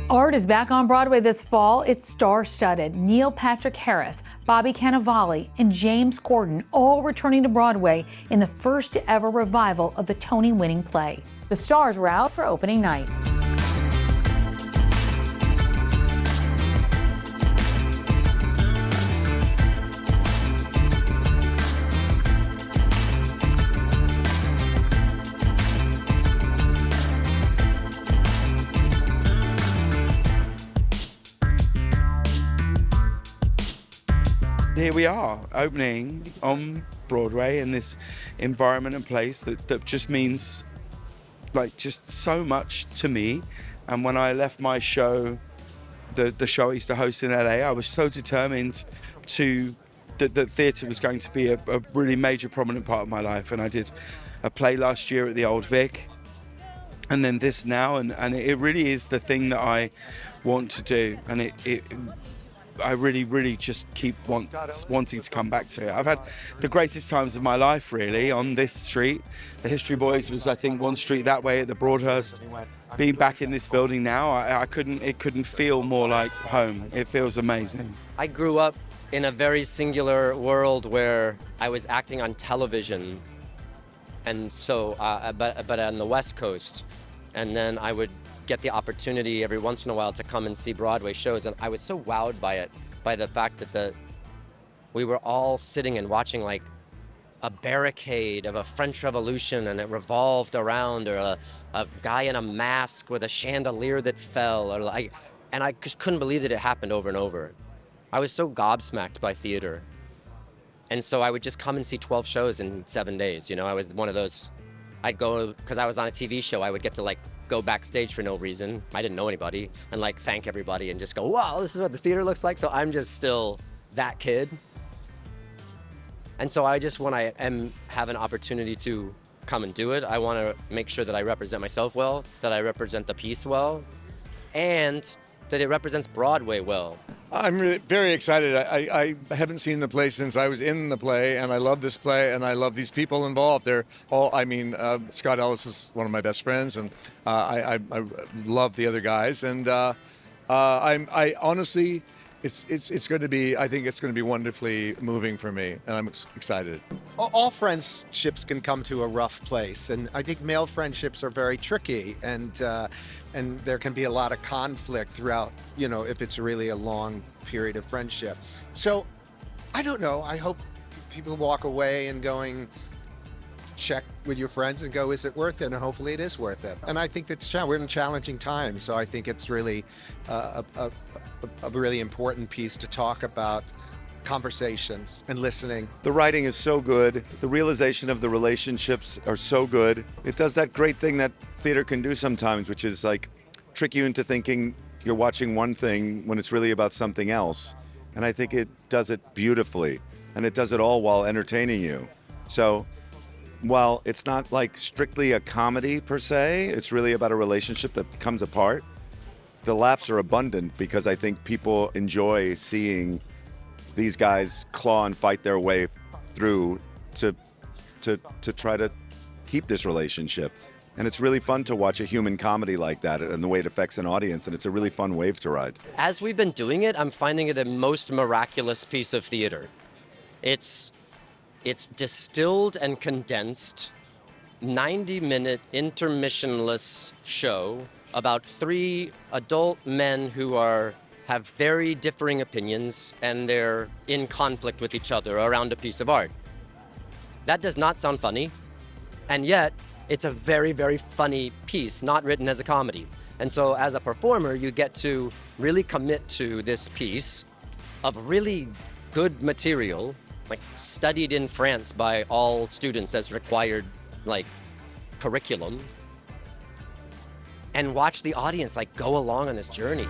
Art is back on Broadway this fall. It's star-studded. Neil Patrick Harris, Bobby Cannavale, and James Corden all returning to Broadway in the first ever revival of the Tony-winning play. The stars were out for opening night. Here we are, opening on Broadway in this environment and place that just means just so much to me. And when I left my show, the show I used to host in LA, I was so determined that theatre was going to be a really major prominent part of my life. And I did a play last year at the Old Vic, and then this now, and it really is the thing that I want to do. And I really just keep wanting to come back to it. I've had the greatest times of my life, really, on this street. The History Boys was, I think, one street that way at the Broadhurst. Being back in this building now, it couldn't feel more like home. It feels amazing. I grew up in a very singular world where I was acting on television, and so, but on the West Coast, and then I would get the opportunity every once in a while to come and see Broadway shows, and I was so wowed by it, by the fact that we were all sitting and watching like a barricade of a French Revolution, and it revolved around, or a guy in a mask with a chandelier that fell, and I just couldn't believe that it happened over and over. I was so gobsmacked by theater, and so I would just come and see 12 shows in 7 days. You know, I was one of those. I'd go because I was on a TV show. I would get to go backstage for no reason. I didn't know anybody, and thank everybody and just go, wow, this is what the theater looks like. So I'm just still that kid. And so I just, when I have an opportunity to come and do it, I want to make sure that I represent myself well, that I represent the piece well, and that it represents Broadway well. I'm really very excited. I haven't seen the play since I was in the play, and I love this play, and I love these people involved. They're all, Scott Ellis is one of my best friends, and I love the other guys, and I honestly, it's going to be, I think it's going to be wonderfully moving for me, and I'm excited. All friendships can come to a rough place, and I think male friendships are very tricky, and there can be a lot of conflict throughout, if it's really a long period of friendship. So, I don't know, I hope people walk away and going, check with your friends and go, is it worth it? And hopefully it is worth it. And I think we're in challenging times, so I think it's really a really important piece to talk about conversations and listening. The writing is so good. The realization of the relationships are so good. It does that great thing that theater can do sometimes, which is trick you into thinking you're watching one thing when it's really about something else. And I think it does it beautifully, and it does it all while entertaining you. So while it's not strictly a comedy per se, it's really about a relationship that comes apart. The laughs are abundant because I think people enjoy seeing these guys claw and fight their way through to try to keep this relationship. And it's really fun to watch a human comedy like that and the way it affects an audience, and it's a really fun wave to ride. As we've been doing it, I'm finding it a most miraculous piece of theater. It's distilled and condensed, 90-minute intermissionless show about 3 adult men who have very differing opinions, and they're in conflict with each other around a piece of art. That does not sound funny, and yet it's a very, very funny piece, not written as a comedy. And so as a performer, you get to really commit to this piece of really good material, studied in France by all students as required curriculum, and watch the audience go along on this journey.